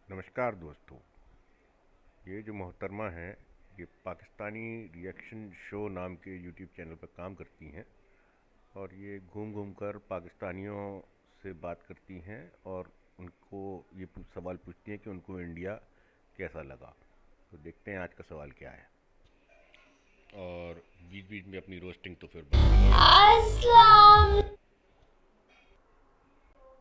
नमस्कार दोस्तों। ये जो मोहतरमा हैं ये पाकिस्तानी रिएक्शन शो नाम के यूट्यूब चैनल पर काम करती हैं और ये घूम घूम कर पाकिस्तानियों से बात करती हैं और उनको ये सवाल पूछती हैं कि उनको इंडिया कैसा लगा। तो देखते हैं आज का सवाल क्या है और बीच बीच में अपनी रोस्टिंग तो फिर अस्सलाम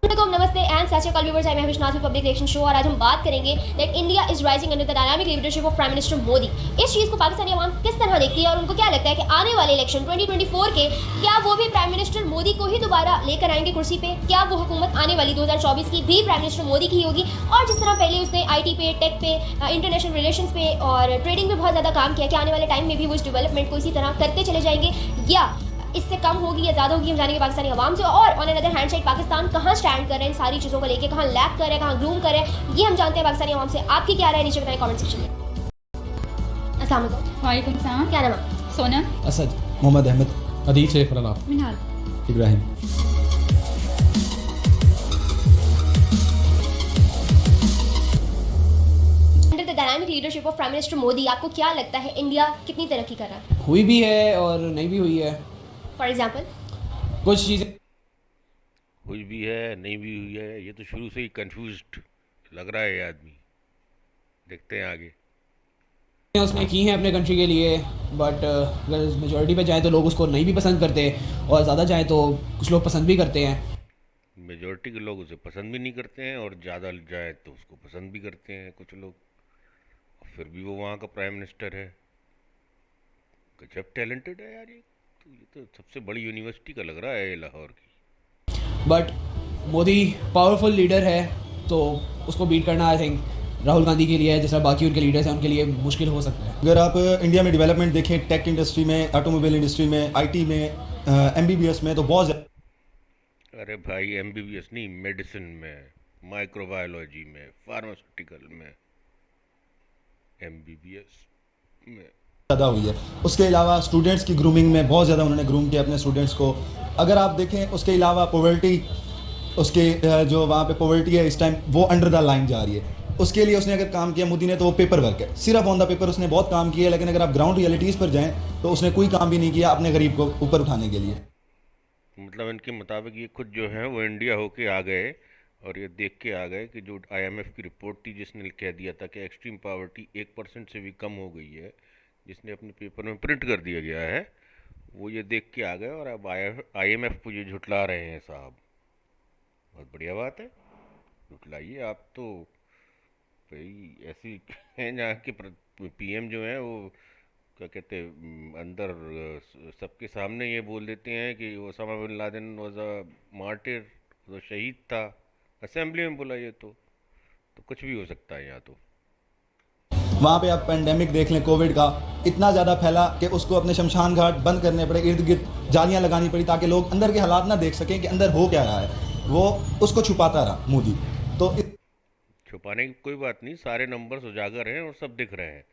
वालेकुम, नमस्ते एंड सत श्री अकाल व्यूअर्स। आई एम विश्वनाथ में पब्लिक रिएक्शन शो और आज हम बात करेंगे that India is rising under the dynamic leadership of prime minister Modi. इस चीज़ को पाकिस्तानी आवाम किस तरह देखती है और उनको क्या लगता है कि आने वाले इलेक्शन 2024 के क्या वो भी प्राइम मिनिस्टर मोदी को ही दोबारा लेकर आएंगे कुर्सी पे? क्या वो हुकूमत आने वाली 2024 की भी प्राइम मिनिस्टर मोदी की होगी? और जिस तरह पहले उसने IT पे, टेक पे, इंटरनेशनल रिलेशंस पे और ट्रेडिंग पे बहुत ज़्यादा काम किया, कि आने वाले टाइम में भी वो इस डेवलपमेंट को इसी तरह करते चले जाएंगे या इससे कम होगी या ज़्यादा होगी? हम जानेंगे पाकिस्तानी आवाम से। और on another hand side Pakistan कहाँ स्टैंड कर रहे हैं इन सारी चीज़ों को लेके, कहाँ लैक कर रहे हैं, कहाँ ग्रूम कर रहे हैं, ये हम जानते हैं पाकिस्तानी आवाम से। आपकी क्या राय है नीचे बताएं कमेंट सेक्शन में। अस्सलाम वालेकुम। वालेकुम सलाम। क्या नाम है? Sonam. Asad, Mohammad Ahmed, Adeel Sheikh Falah, Minal. Ibrahim. Under the dynamic leadership of prime minister Modi आपको क्या लगता है इंडिया कितनी तरक्की कर रहा है? हुई भी है और नहीं भी हुई है। फॉर एग्जाम्पल कुछ चीज़ें हुई भी है नहीं भी हुई है। ये तो शुरू से ही कंफ्यूज्ड लग रहा है ये आदमी। देखते हैं आगे। उसने की हैं अपने कंट्री के लिए, बट अगर मेजॉरिटी पे जाए तो लोग उसको नहीं भी पसंद करते और ज़्यादा जाए तो कुछ लोग पसंद भी करते हैं। मेजॉरिटी के लोग उसे पसंद भी नहीं करते हैं और ज़्यादा जाए तो उसको पसंद भी करते हैं कुछ लोग। और फिर भी वो वहाँ का प्राइम मिनिस्टर है। गजब टैलेंटेड है यार ये तो सबसे बड़ी यूनिवर्सिटी का लग रहा है ये लाहौर की। बट मोदी पावरफुल लीडर है तो उसको बीट करना आई थिंक राहुल गांधी के लिए, जिस तरह बाकी उनके लीडर्स हैं उनके लिए मुश्किल हो सकता है। अगर आप इंडिया में डेवलपमेंट देखें, टेक इंडस्ट्री में, ऑटोमोबाइल इंडस्ट्री में, IT में, MBBS में, तो बहुत ज़्यादा। अरे भाई MBBS नहीं, मेडिसिन में, माइक्रोबायोलॉजी में, फार्मास्यूटिकल में, MBBS में ज़्यादा हुई है। उसके अलावा स्टूडेंट्स की ग्रूमिंग में बहुत ज़्यादा उन्होंने ग्रूम किया अपने स्टूडेंट्स को। अगर आप देखें उसके अलावा पॉवर्टी, उसके जो वहाँ पे पॉवर्टी है इस टाइम वो अंडर द लाइन जा रही है। उसके लिए उसने अगर काम किया मोदी ने तो वो पेपर वर्क है, सिर्फ ऑन द पेपर उसने बहुत काम किया है। लेकिन अगर आप ग्राउंड रियलिटीज़ पर जाएँ तो उसने कोई काम भी नहीं किया अपने गरीब को ऊपर उठाने के लिए। मतलब इनके मुताबिक ये खुद जो है वो इंडिया होके आ गए और ये देख के आ गए कि जो IMF की रिपोर्ट थी जिसने कह दिया था कि एक्सट्रीम पावर्टी 1% से भी कम हो गई है, जिसने अपने पेपर में प्रिंट कर दिया गया है, वो ये देख के आ गए और अब IMF को ये झुटला रहे हैं साहब। बहुत बढ़िया बात है, झुटलाइए आप तो। भाई ऐसी हैं जहाँ के PM जो हैं वो क्या कहते हैं, अंदर सबके सामने ये बोल देते हैं कि Osama bin Laden was a martyr, वो शहीद था। असेंबली में बोला ये तो कुछ भी हो सकता है यहाँ तो। वहाँ पे आप पेंडेमिक देख लें, कोविड का इतना ज़्यादा फैला कि उसको अपने शमशान घाट बंद करने पड़े, इर्द गिर्द जालियाँ लगानी पड़ी ताकि लोग अंदर के हालात ना देख सकें कि अंदर हो क्या रहा है। वो उसको छुपाता रहा मोदी। तो छुपाने की कोई बात नहीं, सारे नंबर्स उजागर हैं और सब दिख रहे हैं।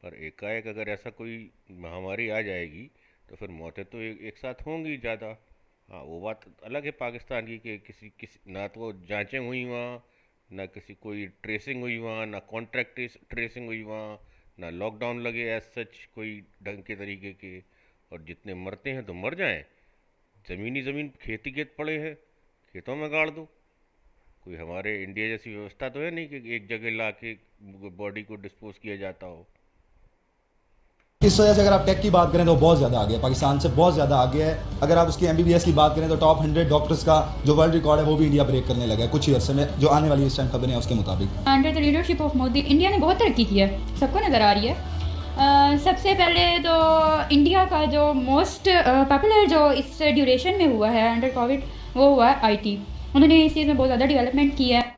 पर एकाएक अगर ऐसा कोई महामारी आ जाएगी तो फिर मौतें तो एक साथ होंगी ज़्यादा। हाँ, वो बात अलग है पाकिस्तान की कि किसी ना तो जांचें हुई वहाँ, ना किसी कोई ट्रेसिंग हुई वहाँ, ना कॉन्ट्रैक्ट ट्रेसिंग हुई वहाँ, ना लॉकडाउन लगे एज सच कोई ढंग के तरीके के। और जितने मरते हैं तो मर जाएं, ज़मीन खेती खेत पड़े हैं, खेतों में गाड़ दो। कोई हमारे इंडिया जैसी व्यवस्था तो है नहीं कि एक जगह ला के बॉडी को डिस्पोज किया जाता हो। इस वजह से अगर आप टेक की बात करें तो बहुत ज़्यादा आगे है, पाकिस्तान से बहुत ज़्यादा आगे है। अगर आप उसकी MBBS की बात करें तो टॉप 100 डॉक्टर्स का जो वर्ल्ड रिकॉर्ड है वो भी इंडिया ब्रेक करने लगा है कुछ ही अर्से में, जो आने वाली इस टाइम खबरें हैं उसके मुताबिक। Under the leadership of Modi India ने बहुत तरक्की की है, सबको नज़र आ रही है। सबसे पहले तो इंडिया का जो मोस्ट पॉपुलर जो इस ड्यूरेशन में हुआ है अंडर कोविड, वो हुआ है IT। उन्होंने इस चीज़ में बहुत ज़्यादा डेवलपमेंट किया है।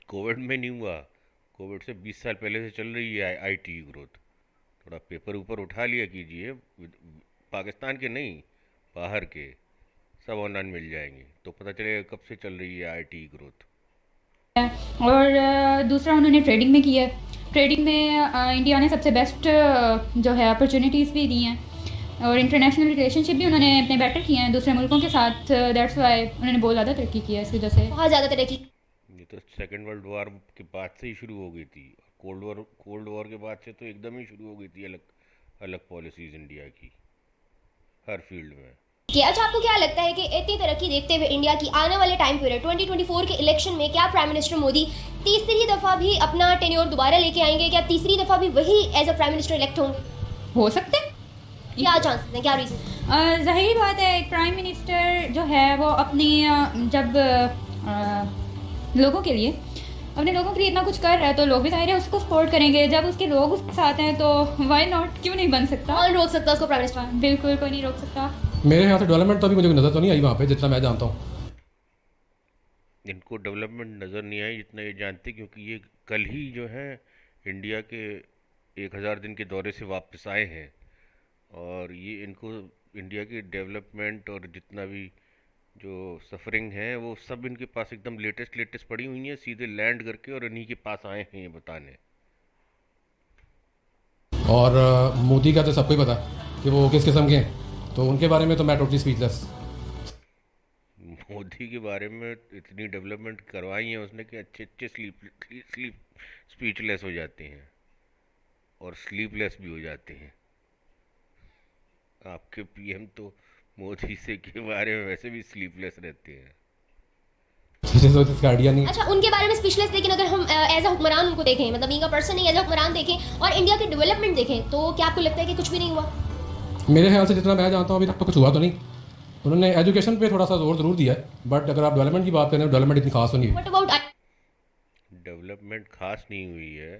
कोविड में नहीं हुआ, कोविड से 20 साल पहले से चल रही है IT की ग्रोथ। थोड़ा पेपर ऊपर उठा लिया कीजिए। पाकिस्तान के नहीं, बाहर के सब ऑनलाइन मिल जाएंगे तो पता चलेगा कब से चल रही है IT की ग्रोथ। और दूसरा उन्होंने ट्रेडिंग में किया है। ट्रेडिंग में इंडिया ने सबसे बेस्ट जो है अपॉर्चुनिटीज़ भी दी हैं और इंटरनेशनल रिलेशनशिप भी उन्होंने अपने बेटर किए हैं दूसरे मुल्कों के साथ। दैट्स वाई उन्होंने बहुत ज़्यादा तरक्की की है इस वजह से। बहुत ज़्यादा तरक्की। ये तो सेकेंड वर्ल्ड वॉर के बाद से ही शुरू हो गई थी। कोल्ड वॉर के बाद से तो एकदम ही शुरू हो गई थी अलग अलग पॉलिसीज़ इंडिया की हर फील्ड में। कि अच्छा आपको क्या लगता है कि इतनी तरक्की देखते हुए इंडिया की आने वाले टाइम पीरियड 2024 के इलेक्शन में क्या प्राइम मिनिस्टर मोदी तीसरी दफा भी अपना टेन्योर दोबारा लेके आएंगे? क्या तीसरी दफा भी वही as a prime minister elect होंगे? हो सकते हैं। क्या चांसेस हैं, क्या रीजन? ज़ाहिरी बात है, एक प्राइम मिनिस्टर जो है वो अपनी जब लोगों के लिए अपने लोगों के लिए इतना कुछ कर रहा है तो लोग भी ज़ाहिर है उसको सपोर्ट करेंगे। जब उसके लोग उसके साथ हैं तो वाई नॉट, क्यों नहीं बन सकता? कौन रोक सकता है उसको प्राइम मिनिस्टर? बिल्कुल कोई नहीं रोक सकता। मेरे ख्याल से डेवलपमेंट तो अभी मुझे नज़र तो नहीं आई वहाँ पे, जितना मैं जानता हूँ। इनको डेवलपमेंट नज़र नहीं आई जितना ये जानते, क्योंकि ये कल ही जो है इंडिया के 1000 दिन के दौरे से वापस आए हैं और ये इनको इंडिया की डेवलपमेंट और जितना भी जो सफरिंग है वो सब इनके पास एकदम लेटेस्ट पड़ी हुई है, सीधे लैंड करके और इन्हीं के पास आए हैं ये बताने। और मोदी का तो सबको ही पता है कि वो किस किस्म के हैं, तो उनके बारे में तो मैं टोटली स्पीचलेस। मोदी के बारे में इतनी डेवलपमेंट करवाई है उसने कि अच्छे स्लीप स्पीचलेस हो जाते हैं और स्लीपलेस भी हो जाते हैं। आपके पीएम तो मोदी से के बारे में वैसे भी स्लीपलेस रहते हैं। इसका आइडिया नहीं। अच्छा उनके बारे में स्पीचलेस, लेकिन अगर हम एज अ हुक्मरान उनको देखें, मतलब बीइंग अ पर्सन नहीं एज अ हुक्मरान देखें और इंडिया के डेवलपमेंट देखें, तो क्या आपको लगता है कि कुछ भी नहीं हुआ? मेरे ख्याल से जितना मैं जानता हूँ अभी तक तो कुछ हुआ तो नहीं। उन्होंने एजुकेशन पे थोड़ा सा जोर ज़रूर दिया है, बट अगर आप डेवलपमेंट की बात करें, डेवलपमेंट इतनी खास तो नहीं हुई। व्हाट अबाउट डेवलपमेंट खास नहीं हुई है।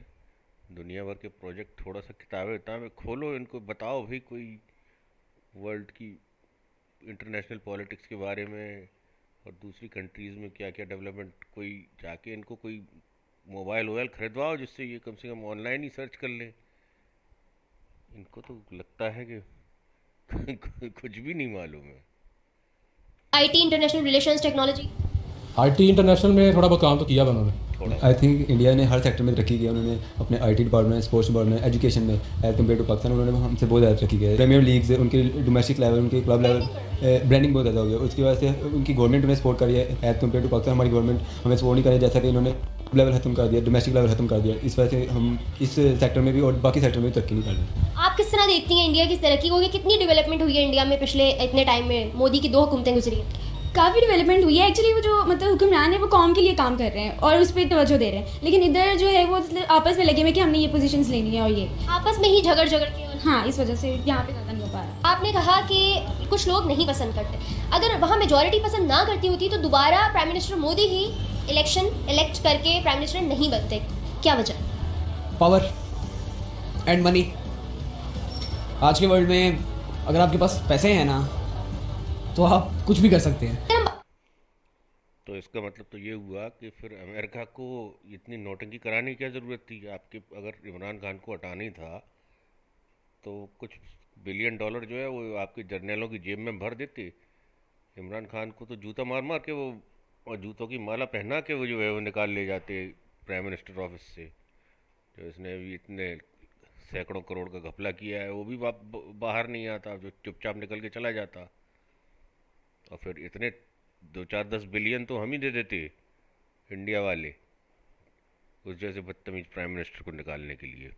दुनिया भर के प्रोजेक्ट, थोड़ा सा किताबें खोलो, इनको बताओ भाई कोई वर्ल्ड की इंटरनेशनल पॉलिटिक्स के बारे में और दूसरी कंट्रीज़ में क्या क्या डेवलपमेंट, कोई जाके इनको कोई मोबाइल खरीदवाओ जिससे ये कम से कम ऑनलाइन ही सर्च कर लें। इनको तो लगता है कि कुछ भी नहीं मालूम है। IT, international relations, technology? IT international में थोड़ा बहुत काम तो किया उन्होंने। आई थिंक इंडिया ने हर सेक्टर में तरक्की की है। उन्होंने अपने IT department, sports department, education में एज कम्पेयर टू पाकिस्तान उन्होंने हमसे बहुत ज़्यादा तरक्की की है। प्रीमियर लीग्स, उनके डोमेस्टिक लेवल, उनके क्लब लेवल ब्रांडिंग बहुत ज़्यादा हो गया। उसकी वजह से उनकी गवर्नमेंट उन्हें सपोर्ट कर रही है एज कम्पेयर टू पाकिस्तान। हमारी गवर्नमेंट हमें सपोर्ट नहीं कर रही, जैसा कि इन्होंने लेवल खत्म कर दिया, डोमेस्टिक लेवल खत्म कर दिया। इस वजह से हम इस सेक्टर में भी और बाकी सेक्टर में भी तरक्की नहीं कर रहे। आप किस तरह देखती हैं इंडिया की तरक्की को, कि कितनी डेवलपमेंट हुई है इंडिया में पिछले इतने टाइम में? मोदी की 2 हुकूमतें गुजरी हैं। काफ़ी डेवलपमेंट हुई है। एक्चुअली वो जो मतलब हुक्मरान है वो कौम के लिए काम कर रहे हैं और उस पर तवज्जो दे रहे हैं, लेकिन इधर जो है वो आपस में लगे हुए कि हमने ये पोजीशंस लेनी है और ये आपस में ही झगड़ के। और हाँ, इस वजह से यहाँ पे ज़्यादा नहीं हो पा रहा। आपने कहा कि कुछ लोग नहीं पसंद करते, अगर वहाँ मेजॉरिटी पसंद ना करती होती तो दोबारा प्राइम मिनिस्टर मोदी ही इलेक्ट करके प्राइम मिनिस्टर नहीं बनते, क्या वजह? Power and money. आज के वर्ल्ड में अगर आपके पास पैसे हैं ना तो आप कुछ भी कर सकते हैं। तो इसका मतलब तो ये हुआ कि फिर अमेरिका को इतनी नोटंकी कराने की क्या ज़रूरत थी? आपके अगर इमरान खान को हटाना ही था तो कुछ $बिलियन जो है वो आपके जर्नलों की जेब में भर देते। इमरान खान को तो जूता मार मार के वो और जूतों की माला पहना के वो जो है वो निकाल ले जाते प्राइम मिनिस्टर ऑफिस से। जो इसने भी इतने सैकड़ों करोड़ का घपला किया है वो भी बाहर नहीं आता, जो चुपचाप निकल के चला जाता। और फिर इतने 2-4-10 बिलियन तो हम ही दे देते इंडिया वाले उस जैसे बदतमीज प्राइम मिनिस्टर को निकालने के लिए।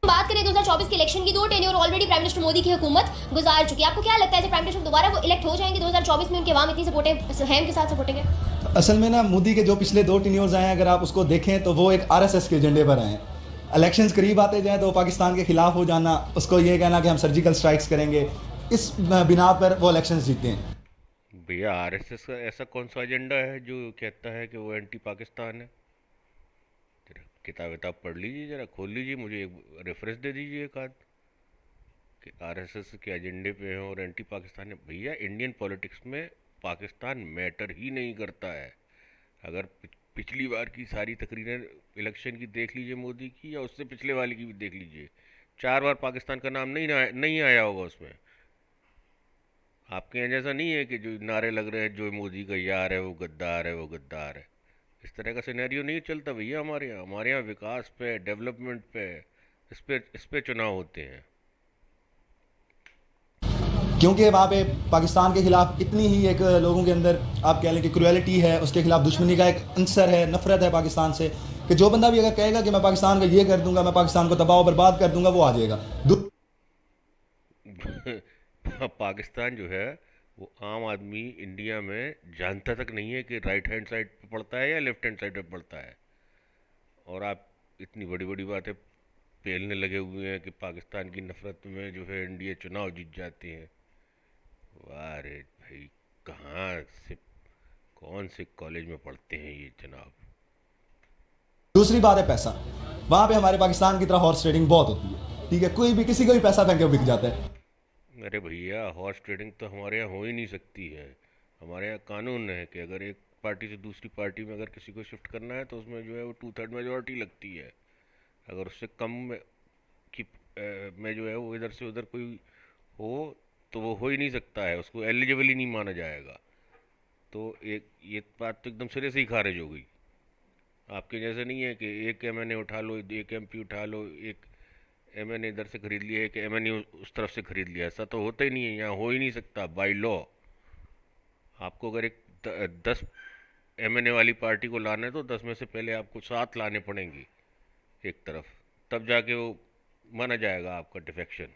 बात करें 2024 के इलेक्शन की, 2 tenure already prime minister Modi की हुकूमत गुजार चुकी है। आपको क्या लगता है प्राइम मिनिस्टर दोबारा वो इलेक्ट हो जाएंगे 2024 में? उनके वहां इतनी सपोर्ट है, उनके साथ सपोर्ट है। असल में ना मोदी के जो पिछले 2 टेन्योर्स आए हैं, अगर आप उसको देखें तो वो एक आरएसएस के एजेंडे पर आए हैं। इलेक्शंस करीब आते जाएं तो पाकिस्तान के खिलाफ हो जाना, उसको ये कहना कि हम सर्जिकल स्ट्राइक्स करेंगे, इस बिना पर वो इलेक्शंस जीते हैं। भैया आरएसएस का ऐसा कौन सा एजेंडा है जो कहता है कि वो एंटी पाकिस्तान है? जरा किताब पढ़ लीजिए, जरा खोल लीजिए, मुझे एक रेफरेंस दे दीजिए एक आध कि आरएसएस के एजेंडे पे हैं और एंटी पाकिस्तान है। भैया इंडियन पॉलिटिक्स में पाकिस्तान मैटर ही नहीं करता है। अगर पिछली बार की सारी तकरीरें इलेक्शन की देख लीजिए मोदी की, या उससे पिछले वाली की भी देख लीजिए, 4 बार पाकिस्तान का नाम नहीं आया होगा उसमें। आपके यहाँ जैसा नहीं है कि जो नारे लग रहे हैं जो मोदी का यार है वो गद्दार है, वो गद्दार है। इस तरह का सिनेरियो नहीं चलता भैया हमारे यहाँ विकास पे, डेवलपमेंट पे, इस पे चुनाव होते हैं। क्योंकि वहाँ पे पाकिस्तान के ख़िलाफ़ इतनी ही एक लोगों के अंदर आप कह लें कि क्रुएलिटी है, उसके ख़िलाफ़ दुश्मनी का एक अंसर है, नफ़रत है पाकिस्तान से, कि जो बंदा भी अगर कहेगा कि मैं पाकिस्तान का ये कर दूंगा, मैं पाकिस्तान को तबाह बर्बाद कर दूंगा, वो आ जाएगा। पाकिस्तान जो है वो आम आदमी इंडिया में जानता तक नहीं है कि राइट हैंड साइड पे पड़ता है या लेफ्ट हैंड साइड पे पड़ता है, और आप इतनी बड़ी बड़ी बातें पेलने लगे हुए हैं कि पाकिस्तान की नफरत में जो है इंडिया चुनाव जीत जाते हैं। वाह रे भाई, कहाँ से कौन से कॉलेज में पढ़ते हैं ये जनाब। दूसरी बात है पैसा। वहाँ पे हमारे पाकिस्तान की तरह हॉर्स ट्रेडिंग बहुत होती है, ठीक है, कोई भी किसी को भी पैसा फेंक के बिक जाता है। अरे भैया, हॉर्स ट्रेडिंग तो हमारे यहाँ हो ही नहीं सकती है। हमारे यहाँ कानून है कि अगर एक पार्टी से दूसरी पार्टी में अगर किसी को शिफ्ट करना है तो उसमें जो है वो 2/3 मेजोरिटी लगती है। अगर उससे कम में जो है वो इधर से उधर कोई हो तो वो हो ही नहीं सकता है, उसको एलिजिबल ही नहीं माना जाएगा। तो एक ये बात तो एकदम सिरे से ही खारिज हो गई। आपके जैसे नहीं है कि एक एमएनए उठा लो, एक एमपी उठा लो, एक एमएनए इधर से खरीद लिया, एक एमएनए उस तरफ से खरीद लिया। ऐसा तो होता ही नहीं है, यहाँ हो ही नहीं सकता बाय लॉ। आपको अगर एक 10 एमएनए वाली पार्टी को लाना है तो 10 में से पहले आपको 7 लाने पड़ेंगे एक तरफ, तब जाके वो माना जाएगा आपका डिफेक्शन।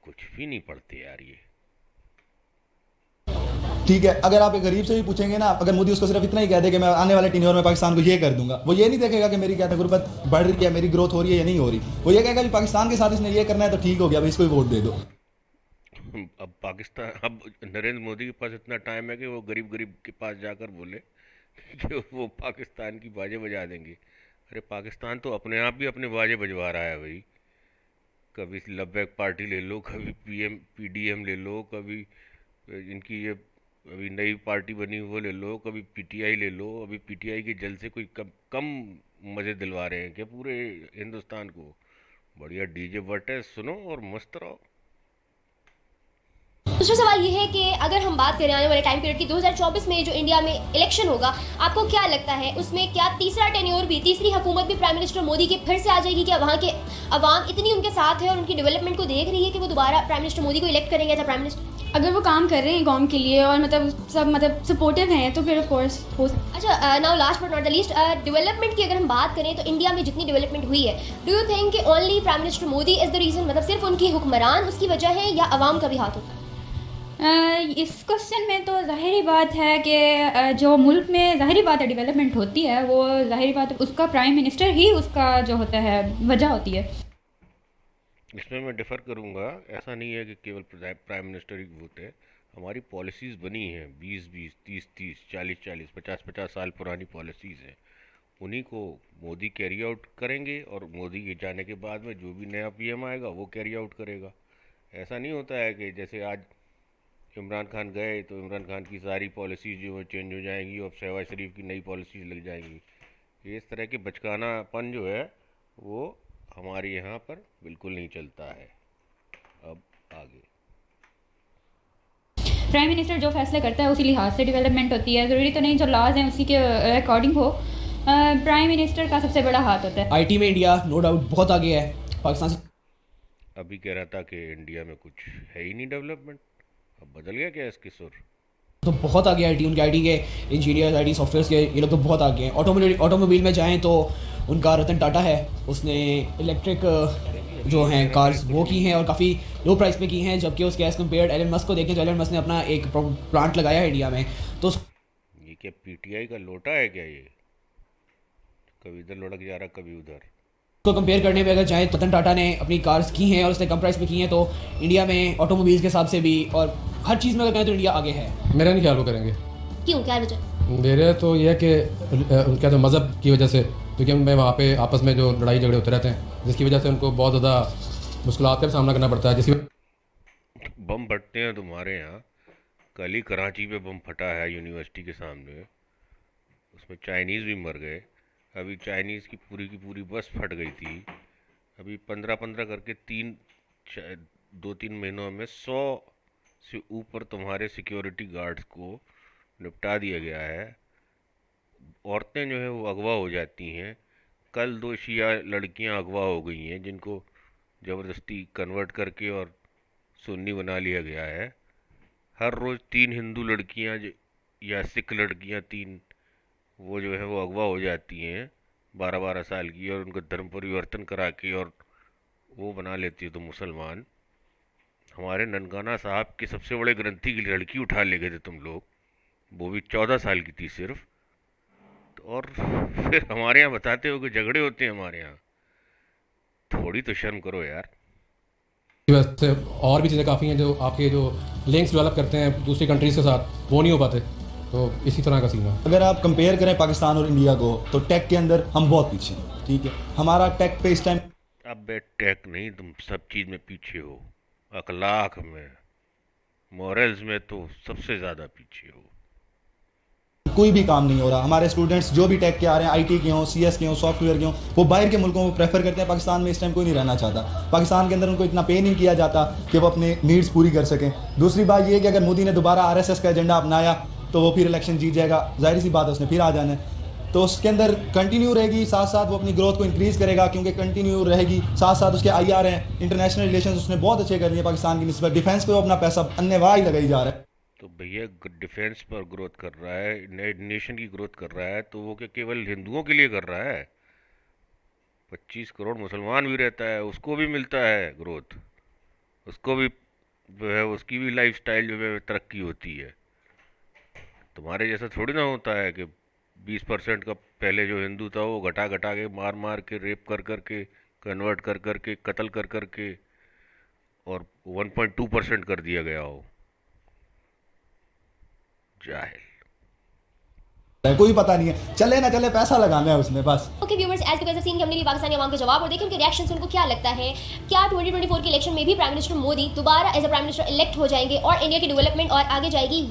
कुछ भी नहीं पढ़ते यार ये। ठीक है, अगर आप एक गरीब से भी पूछेंगे ना, अगर मोदी उसको सिर्फ इतना ही कह दे कि मैं आने वाले टेन्योर में पाकिस्तान को ये कर दूंगा, वो ये नहीं देखेगा कि मेरी क्या गुर्बत बढ़ रही है, मेरी ग्रोथ हो रही है या नहीं हो रही। वो ये कहेगा कि पाकिस्तान के साथ इसने ये करना है तो ठीक हो गया भाई, इसको ही वोट दे दो। अब पाकिस्तान, अब नरेंद्र मोदी के पास इतना टाइम है कि वो गरीब गरीब के पास जाकर बोले कि वो पाकिस्तान की बाजे बजा देंगे। अरे पाकिस्तान तो अपने आप भी अपने बाजे बजवा रहा है भाई। कभी लब्बैक पार्टी ले लो, कभी पीएम पीडीएम ले लो, कभी इनकी ये अभी नई पार्टी बनी वो ले लो, कभी पीटीआई ले लो। अभी पीटीआई के जल से कोई कम मज़े दिलवा रहे हैं क्या पूरे हिंदुस्तान को। बढ़िया डीजे बट है, सुनो और मस्त रहो। दूसरा सवाल ये है कि अगर हम बात करें आने वाले टाइम पीरियड की, 2024 में जो इंडिया में इलेक्शन होगा, आपको क्या लगता है उसमें क्या तीसरा टेन्योर भी, तीसरी हुकूमत भी प्राइम मिनिस्टर मोदी की फिर से आ जाएगी? क्या वहाँ के अवाम इतनी उनके साथ है और उनकी डेवलपमेंट को देख रही है कि वो दोबारा प्राइम मिनिस्टर मोदी को इलेक्ट करेंगे एज अ प्राइम मिनिस्टर? अगर वो काम कर रहे हैं कौम के लिए और मतलब सब मतलब सपोर्टिव हैं तो फिर ऑफ कोर्स हो अच्छा, now last but not the least, development की अगर हम बात करें तो इंडिया में जितनी डेवलपमेंट हुई है, डू यू थिंक कि only prime minister Modi is the reason, मतलब सिर्फ उनकी हुक्मरान उसकी वजह है या अवाम का भी हाथ होता है? इस क्वेश्चन में तो ज़ाहिरी बात है कि जो मुल्क में ज़ाहिरी बात है डेवलपमेंट होती है, वो ज़ाहिरी बात है उसका प्राइम मिनिस्टर ही उसका जो होता है वजह होती है। इसमें मैं डिफ़र करूंगा। ऐसा नहीं है कि केवल प्राइम मिनिस्टर ही होते हैं। हमारी पॉलिसीज़ बनी हैं 20-20, 30-30, 40-40, 50-50 साल पुरानी पॉलिसीज़ हैं। उन्हीं को मोदी कैरी आउट करेंगे और मोदी के जाने के बाद में जो भी नया पीएम आएगा वो कैरी आउट करेगा। ऐसा नहीं होता है कि जैसे आज इमरान खान गए तो इमरान खान की सारी पॉलिसीज़ जो है चेंज हो जाएंगी और शहबाज शरीफ की नई पॉलिसीज़ लग जाएंगी। ये इस तरह के बचकानापन जो है वो हमारे यहाँ पर बिल्कुल नहीं चलता है। अब आगे प्राइम मिनिस्टर जो फैसले करता है उसी लिहाज से डेवलपमेंट होती है, ज़रूरी तो नहीं जो लॉज हैं उसी के अकॉर्डिंग हो। प्राइम मिनिस्टर का सबसे बड़ा हाथ होता है। आईटी में इंडिया नो डाउट बहुत आगे है पाकिस्तान से। अभी कह रहा था कि इंडिया में कुछ है ही नहीं डेवलपमेंट, अब बदल गया क्या इसके सुर? तो बहुत आगे आईटी, उनके आईटी के इंजीनियर्स, आईटी सॉफ्टवेयर के ये लोग तो बहुत आगे हैं। ऑटोमोबाइल में जाएं तो उनका रतन टाटा है, उसने इलेक्ट्रिक जो हैं कार्स वो की हैं और काफ़ी लो प्राइस पे की हैं, जबकि उसके एज़ कम्पेयर एलन मस्क को देखें तो एलन मस्क ने अपना एक प्लांट लगाया है इंडिया में। तो ये क्या पीटीआई का लोटा है क्या ये? कभी इधर लुढ़क जा रहा कभी उधर। उसको कंपेयर करने में अगर जाएँ तो रतन टाटा ने अपनी कार्स की हैं और उसने कम प्राइस पे की हैं, तो इंडिया में ऑटोमोबाइल्स के हिसाब से भी और हर चीज़ में अगर कहें तो इंडिया आगे है। मेरा नहीं ख्याल वो करेंगे। क्यों, क्या वजह? मेरे तो ये है कि उनका तो मज़हब की वजह से, क्योंकि उनमें वहाँ पे आपस में जो लड़ाई झगड़े होते रहते हैं, जिसकी वजह से उनको बहुत ज़्यादा मुश्किलात का सामना करना पड़ता है। जिसकी बम फटते हैं तुम्हारे यहाँ। कल ही कराची पे बम फटा है यूनिवर्सिटी के सामने, उसमें चाइनीज़ भी मर गए। अभी चाइनीज़ की पूरी बस फट गई थी। अभी 15-15 करके 2-3 महीनों में 100 से ऊपर तुम्हारे सिक्योरिटी गार्ड्स को निपटा दिया गया है। औरतें जो है वो अगवा हो जाती हैं। कल 2 शिया लड़कियां अगवा हो गई हैं जिनको ज़बरदस्ती कन्वर्ट करके और सुन्नी बना लिया गया है। हर रोज़ 3 हिंदू लड़कियां या सिख लड़कियां 3 वो जो है वो अगवा हो जाती हैं 12-12 साल की, और उनका धर्म परिवर्तन करा के और वो बना लेती है तो मुसलमान। हमारे ननकाना साहब के सबसे बड़े ग्रंथी की लड़की उठा ले गए थे तुम लोग, वो भी 14 साल की थी सिर्फ। और फिर हमारे यहाँ बताते हो कि झगड़े होते हैं हमारे यहाँ। थोड़ी तो शर्म करो यार। वैसे और भी चीज़ें काफ़ी हैं जो आपके जो लिंक्स डेवलप करते हैं दूसरी कंट्रीज़ के साथ, वो नहीं हो पाते, तो इसी तरह का सीन है। अगर आप कंपेयर करें पाकिस्तान और इंडिया को तो टेक के अंदर हम बहुत पीछे हैं, ठीक है। हमारा टेक पे इस टाइम, अब बे टेक नहीं, तुम सब चीज़ में पीछे हो, अखलाक में, मॉरल्स में तो सबसे ज़्यादा पीछे हो। कोई भी काम नहीं हो रहा। हमारे स्टूडेंट्स जो भी टेक के आ रहे हैं, आईटी के हों, सीएस के हों, सॉफ्टवेयर के हों, वो बाहर के मुल्कों को प्रेफर करते हैं। पाकिस्तान में इस टाइम कोई नहीं रहना चाहता। पाकिस्तान के अंदर उनको इतना पे नहीं किया जाता कि वो अपने नीड्स पूरी कर सकें। दूसरी बात ये है कि अगर मोदी ने दोबारा आरएसएस का एजेंडा अपनाया तो वो फिर इलेक्शन जीत जाएगा, जाहिर सी बात है, उसने फिर आ जाना है। तो उसके अंदर कंटिन्यू रहेगी, साथ साथ वो अपनी ग्रोथ को इंक्रीज़ करेगा, क्योंकि कंटिन्यू रहेगी। साथ साथ उसके आईआर हैं, इंटरनेशनल रिलेशन उसने बहुत अच्छे कर लिए पाकिस्तान की निस्बत। डिफेंस पे वो अपना पैसा अन्यवाह ही लगाई जा रहा है। तो भैया डिफेंस पर ग्रोथ कर रहा है, नेशन की ग्रोथ कर रहा है, तो वो क्या केवल हिंदुओं के लिए कर रहा है? 25 करोड़ मुसलमान भी रहता है, उसको भी मिलता है ग्रोथ, उसको भी जो है उसकी भी लाइफस्टाइल जो है तरक्की होती है। तुम्हारे जैसा थोड़ी ना होता है कि 20% का पहले जो हिंदू था वो घटा घटा के, मार मार के, रेप कर कर के, कन्वर्ट कर कर के, कत्ल कर कर के, और 1.2% कर दिया गया हो। जाहिल, कोई पता नहीं है, चले ना चले पैसा लगाना है उसमें बस। Okay viewers, as you seen कि हमने भी पाकिस्तानी आवाम का जवाब और देखें उनके रिएक्शन से उनको क्या लगता है। क्या 2024 के इलेक्शन में भी प्राइम मिनिस्टर मोदी दोबारा as a prime minister elect हो जाएंगे और इंडिया की डेवलपमेंट और आगे जाएगी?